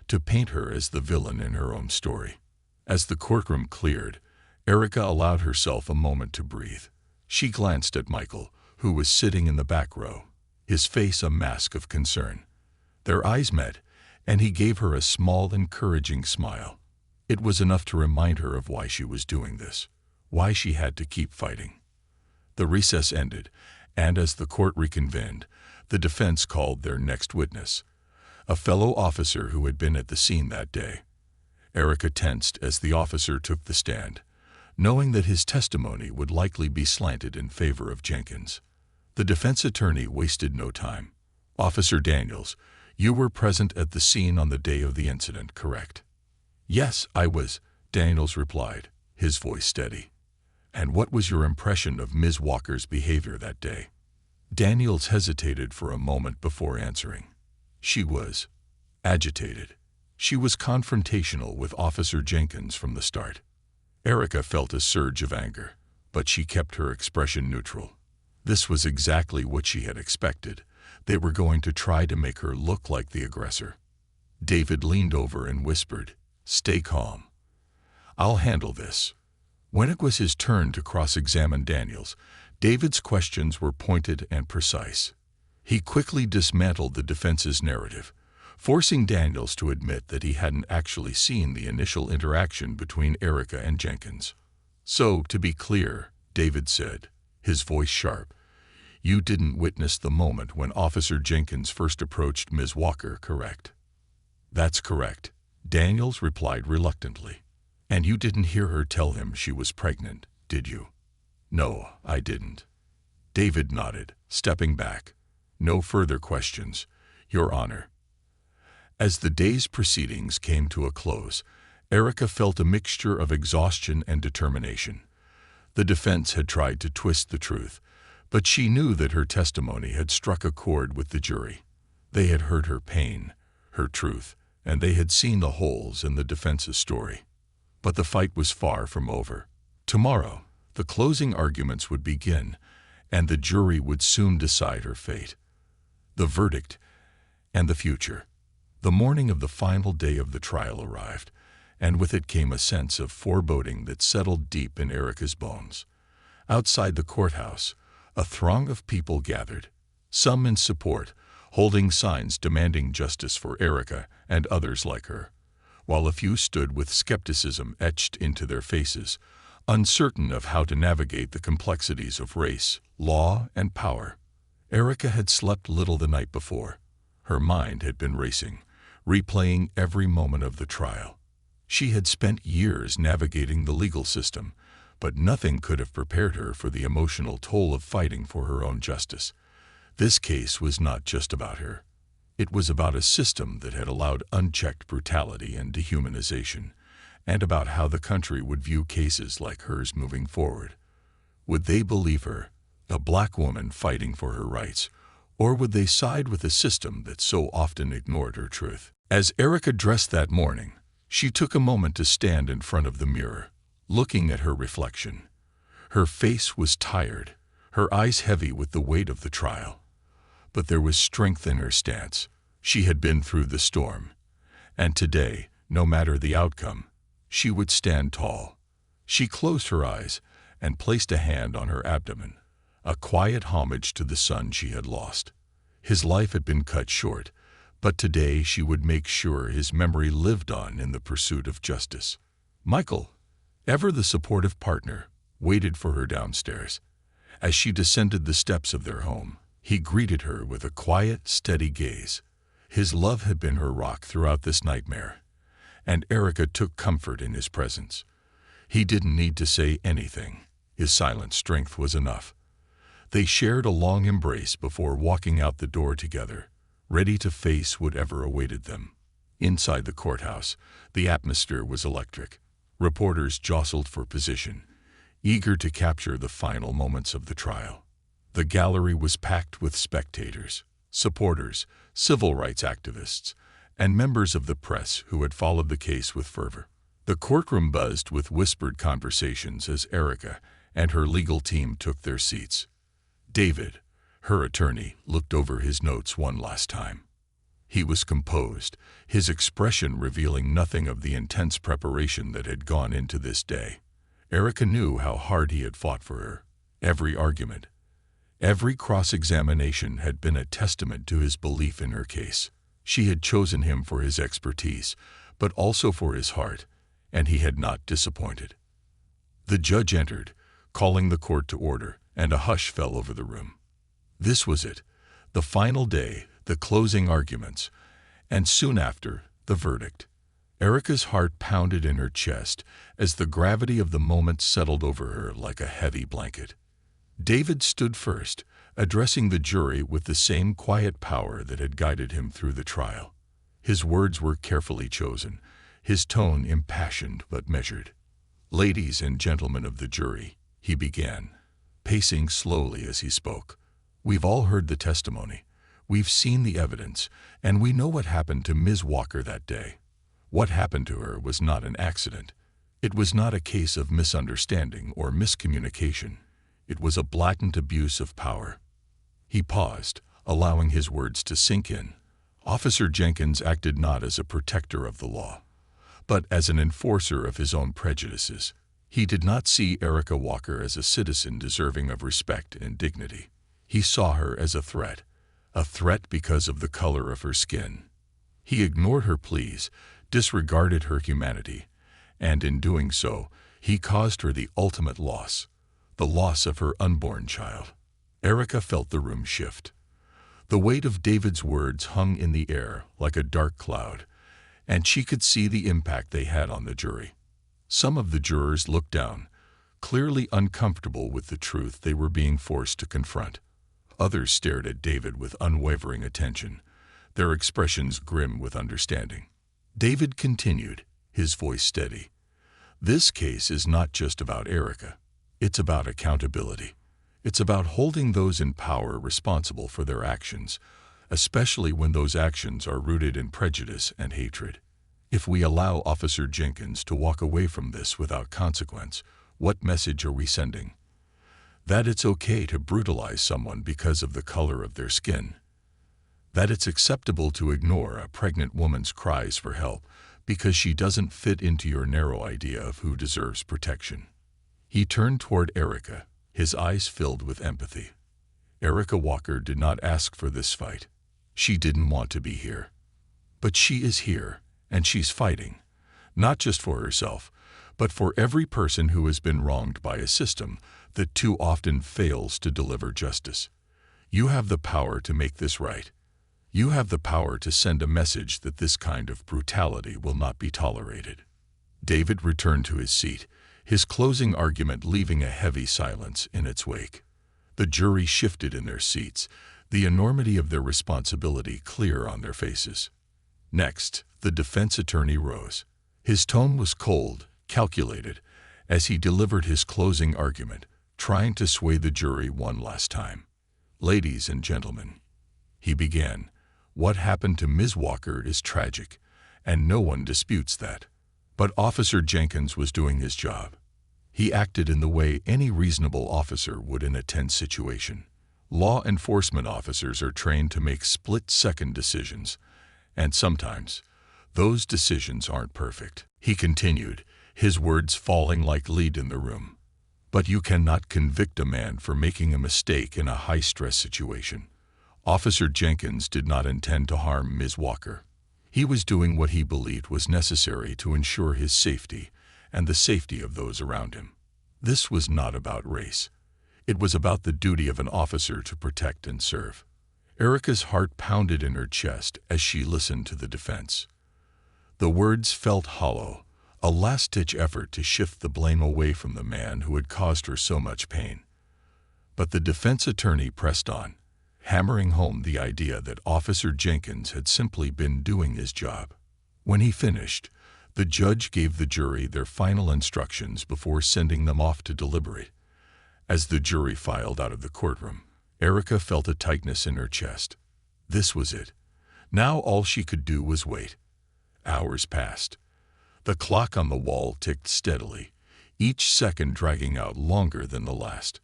to paint her as the villain in her own story. As the courtroom cleared, Erica allowed herself a moment to breathe. She glanced at Michael, who was sitting in the back row, his face a mask of concern. Their eyes met, and he gave her a small, encouraging smile. It was enough to remind her of why she was doing this, why she had to keep fighting. The recess ended, and as the court reconvened, the defense called their next witness, a fellow officer who had been at the scene that day. Erica tensed as the officer took the stand, knowing that his testimony would likely be slanted in favor of Jenkins. The defense attorney wasted no time. Officer Daniels, you were present at the scene on the day of the incident, correct? Yes, I was, Daniels replied, his voice steady. And what was your impression of Ms. Walker's behavior that day? Daniels hesitated for a moment before answering. She was agitated. She was confrontational with Officer Jenkins from the start. Erica felt a surge of anger, but she kept her expression neutral. This was exactly what she had expected. They were going to try to make her look like the aggressor. David leaned over and whispered, "Stay calm. I'll handle this." When it was his turn to cross-examine Daniels, David's questions were pointed and precise. He quickly dismantled the defense's narrative, forcing Daniels to admit that he hadn't actually seen the initial interaction between Erica and Jenkins. "So, to be clear," David said, his voice sharp, "you didn't witness the moment when Officer Jenkins first approached Ms. Walker, correct?" "That's correct," Daniels replied reluctantly. "And you didn't hear her tell him she was pregnant, did you?" "No, I didn't." David nodded, stepping back. "No further questions, Your Honor." As the day's proceedings came to a close, Erica felt a mixture of exhaustion and determination. The defense had tried to twist the truth, but she knew that her testimony had struck a chord with the jury. They had heard her pain, her truth, and they had seen the holes in the defense's story. But the fight was far from over. Tomorrow, the closing arguments would begin, and the jury would soon decide her fate, the verdict, and the future. The morning of the final day of the trial arrived, and with it came a sense of foreboding that settled deep in Erica's bones. Outside the courthouse, a throng of people gathered, some in support, holding signs demanding justice for Erica and others like her, while a few stood with skepticism etched into their faces, uncertain of how to navigate the complexities of race, law, and power. Erica had slept little the night before. Her mind had been racing, replaying every moment of the trial. She had spent years navigating the legal system, but nothing could have prepared her for the emotional toll of fighting for her own justice. This case was not just about her. It was about a system that had allowed unchecked brutality and dehumanization, and about how the country would view cases like hers moving forward. Would they believe her, a black woman fighting for her rights, or would they side with a system that so often ignored her truth? As Erica dressed that morning, she took a moment to stand in front of the mirror, looking at her reflection. Her face was tired, her eyes heavy with the weight of the trial. But there was strength in her stance. She had been through the storm. And today, no matter the outcome, she would stand tall. She closed her eyes and placed a hand on her abdomen, a quiet homage to the son she had lost. His life had been cut short, but today she would make sure his memory lived on in the pursuit of justice. Michael, ever the supportive partner, waited for her downstairs. As she descended the steps of their home, he greeted her with a quiet, steady gaze. His love had been her rock throughout this nightmare, and Erica took comfort in his presence. He didn't need to say anything. His silent strength was enough. They shared a long embrace before walking out the door together, ready to face whatever awaited them. Inside the courthouse, the atmosphere was electric. Reporters jostled for position, eager to capture the final moments of the trial. The gallery was packed with spectators, supporters, civil rights activists, and members of the press who had followed the case with fervor. The courtroom buzzed with whispered conversations as Erica and her legal team took their seats. David, her attorney, looked over his notes one last time. He was composed, his expression revealing nothing of the intense preparation that had gone into this day. Erica knew how hard he had fought for her. Every argument, every cross-examination had been a testament to his belief in her case. She had chosen him for his expertise, but also for his heart, and he had not disappointed. The judge entered, calling the court to order, and a hush fell over the room. This was it, the final day, the closing arguments, and soon after, the verdict. Erica's heart pounded in her chest as the gravity of the moment settled over her like a heavy blanket. David stood first, addressing the jury with the same quiet power that had guided him through the trial. His words were carefully chosen, his tone impassioned but measured. "Ladies and gentlemen of the jury," he began, pacing slowly as he spoke, "we've all heard the testimony. We've seen the evidence, and we know what happened to Ms. Walker that day. What happened to her was not an accident. It was not a case of misunderstanding or miscommunication. It was a blatant abuse of power. He paused, allowing his words to sink in. Officer Jenkins acted not as a protector of the law, but as an enforcer of his own prejudices. He did not see Erica Walker as a citizen deserving of respect and dignity. He saw her as a threat because of the color of her skin. He ignored her pleas, disregarded her humanity, and in doing so, he caused her the ultimate loss, the loss of her unborn child. Erica felt the room shift. The weight of David's words hung in the air like a dark cloud, and she could see the impact they had on the jury. Some of the jurors looked down, clearly uncomfortable with the truth they were being forced to confront. Others stared at David with unwavering attention, their expressions grim with understanding. David continued, his voice steady. This case is not just about Erica. It's about accountability. It's about holding those in power responsible for their actions, especially when those actions are rooted in prejudice and hatred. If we allow Officer Jenkins to walk away from this without consequence, what message are we sending? That it's okay to brutalize someone because of the color of their skin. That it's acceptable to ignore a pregnant woman's cries for help because she doesn't fit into your narrow idea of who deserves protection. He turned toward Erica, his eyes filled with empathy. Erica Walker did not ask for this fight. She didn't want to be here. But she is here, and she's fighting, not just for herself, but for every person who has been wronged by a system that too often fails to deliver justice. You have the power to make this right. You have the power to send a message that this kind of brutality will not be tolerated. David returned to his seat, his closing argument leaving a heavy silence in its wake. The jury shifted in their seats, the enormity of their responsibility clear on their faces. Next, the defense attorney rose. His tone was cold, calculated, as he delivered his closing argument, trying to sway the jury one last time. Ladies and gentlemen, he began, what happened to Ms. Walker is tragic, and no one disputes that. But Officer Jenkins was doing his job. He acted in the way any reasonable officer would in a tense situation. Law enforcement officers are trained to make split-second decisions, and sometimes those decisions aren't perfect. He continued, his words falling like lead in the room. But you cannot convict a man for making a mistake in a high-stress situation. Officer Jenkins did not intend to harm Ms. Walker. He was doing what he believed was necessary to ensure his safety and the safety of those around him. This was not about race. It was about the duty of an officer to protect and serve. Erica's heart pounded in her chest as she listened to the defense. The words felt hollow, a last-ditch effort to shift the blame away from the man who had caused her so much pain. But the defense attorney pressed on, hammering home the idea that Officer Jenkins had simply been doing his job. When he finished, the judge gave the jury their final instructions before sending them off to deliberate. As the jury filed out of the courtroom, Erica felt a tightness in her chest. This was it. Now all she could do was wait. Hours passed. The clock on the wall ticked steadily, each second dragging out longer than the last.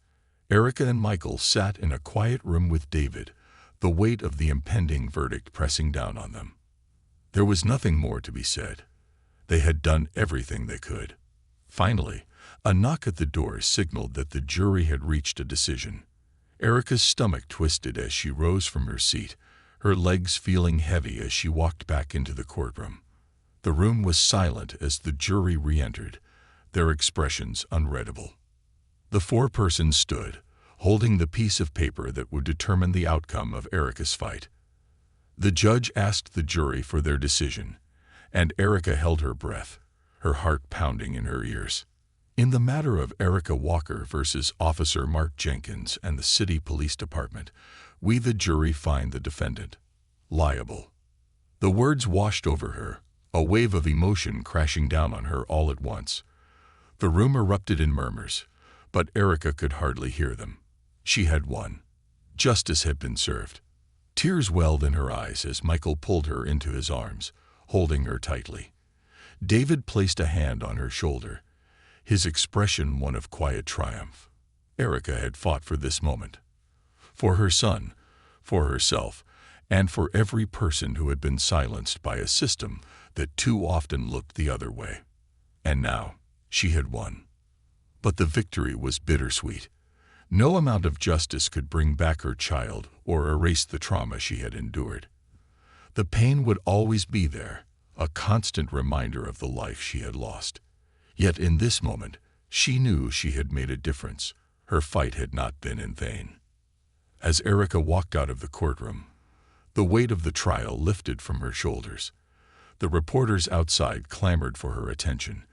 Erica and Michael sat in a quiet room with David, the weight of the impending verdict pressing down on them. There was nothing more to be said. They had done everything they could. Finally, a knock at the door signaled that the jury had reached a decision. Erica's stomach twisted as she rose from her seat, her legs feeling heavy as she walked back into the courtroom. The room was silent as the jury re-entered, their expressions unreadable. The four persons stood, holding the piece of paper that would determine the outcome of Erica's fight. The judge asked the jury for their decision, and Erica held her breath, her heart pounding in her ears. In the matter of Erica Walker versus Officer Mark Jenkins and the City Police Department, we the jury find the defendant liable. The words washed over her, a wave of emotion crashing down on her all at once. The room erupted in murmurs, but Erica could hardly hear them. She had won. Justice had been served. Tears welled in her eyes as Michael pulled her into his arms, holding her tightly. David placed a hand on her shoulder, his expression one of quiet triumph. Erica had fought for this moment. For her son, for herself, and for every person who had been silenced by a system that too often looked the other way. And now, she had won. But the victory was bittersweet. No amount of justice could bring back her child or erase the trauma she had endured. The pain would always be there, a constant reminder of the life she had lost. Yet in this moment, she knew she had made a difference. Her fight had not been in vain. As Erica walked out of the courtroom, the weight of the trial lifted from her shoulders. The reporters outside clamored for her attention,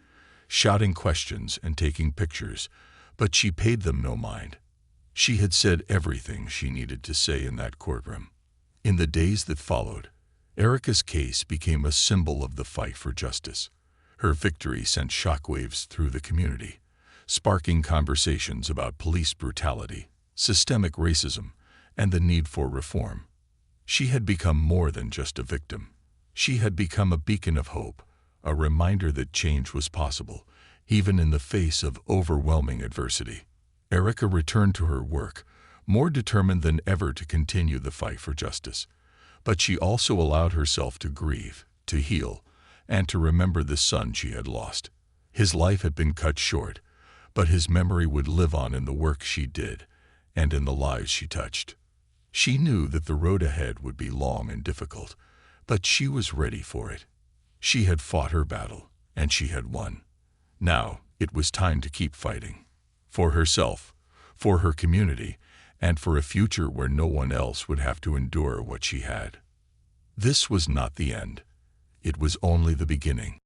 shouting questions and taking pictures, but she paid them no mind. She had said everything she needed to say in that courtroom. In the days that followed, Erica's case became a symbol of the fight for justice. Her victory sent shockwaves through the community, sparking conversations about police brutality, systemic racism, and the need for reform. She had become more than just a victim. She had become a beacon of hope, a reminder that change was possible, even in the face of overwhelming adversity. Erica returned to her work, more determined than ever to continue the fight for justice. But she also allowed herself to grieve, to heal, and to remember the son she had lost. His life had been cut short, but his memory would live on in the work she did and in the lives she touched. She knew that the road ahead would be long and difficult, but she was ready for it. She had fought her battle, and she had won. Now it was time to keep fighting. For herself, for her community, and for a future where no one else would have to endure what she had. This was not the end. It was only the beginning.